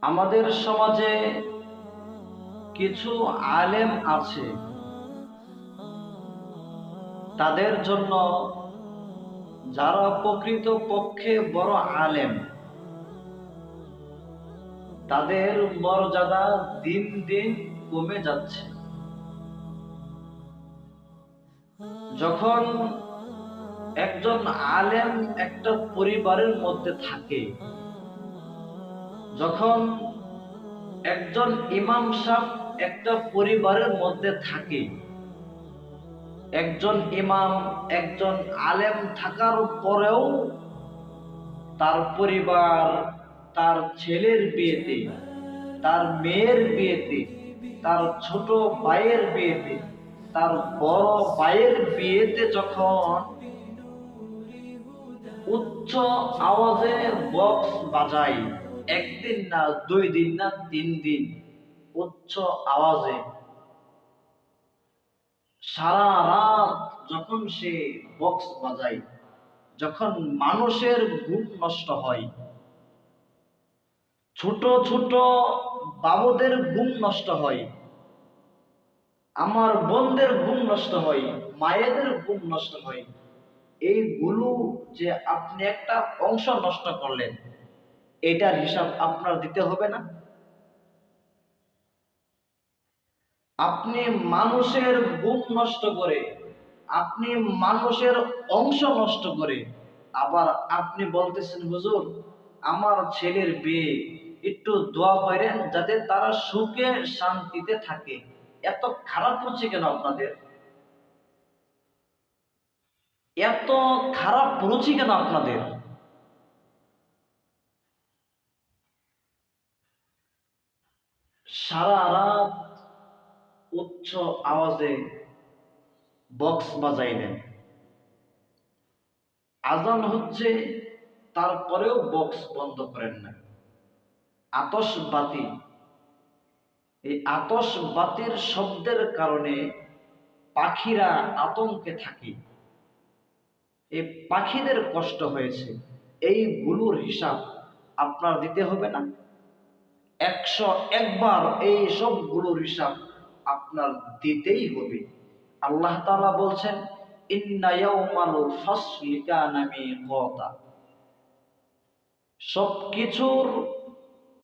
আমাদের সমাজে কিছু আলেম আছে, তাদের জন্য যারা প্রকৃত পক্ষে বড় আলেম, তাদের মর্যাদা দিন দিন কমে যাচ্ছে। যখন একজন আলেম একটা পরিবারের মধ্যে থাকে, যখন একজন ইমাম সাহেব একটা পরিবারের মধ্যে থাকে, একজন ইমাম একজন আলেম থাকার পরেও তার পরিবার, তার ছেলের বিয়েতে, তার মেয়ের বিয়েতে, তার ছোট ভাইয়ের বিয়েতে, তার বড় ভাইয়ের বিয়েতে যখন উচ্চ আওয়াজে বক্স বাজায়, একদিন না, 2 দিন না, 3 দিন উচ্চ আওয়াজে সারা রাত যখন সে বক্স বাজায়, যখন মানুষের ঘুম নষ্ট হয়, ছোট ছোট বাবুদের ঘুম নষ্ট হয়, আমার বোনদের ঘুম নষ্ট হয়, মায়েদের ঘুম নষ্ট হয়, এইগুলো যে আপনি একটা অংশ নষ্ট করলেন, এটার হিসাব আপনার দিতে হবে না? আপনি মানুষের ঘুম নষ্ট করে, আপনি মানুষের অংশ নষ্ট করে, আবার আপনি বলতেছেন হুজুর আমার ছেলের বিয়ে, একটু দোয়া করেন যাতে তারা সুখে শান্তিতে থাকে। এত খারাপ হচ্ছে কেন আপনাদের? এত খারাপ রুচি কেন আপনাদের? সারা রাত উচ্চ আওয়াজে বক্স বাজাইলেন, আজান হচ্ছে তারপরেও বক্স বন্ধ করেন না। আতশবাতি, এই আতশবাতির শব্দের কারণে পাখিরা আতঙ্কে থাকে, এই পাখিদের কষ্ট হয়েছে, এইগুলোর হিসাব আপনার দিতে হবে না? 101 বার এই সবগুলোর হিসাব আপনার দিতেই হবে। আল্লাহ তাআলা বলছেন ইন্না ইয়াউমাল ফাসলি কানা মিকাতা, সবকিছুর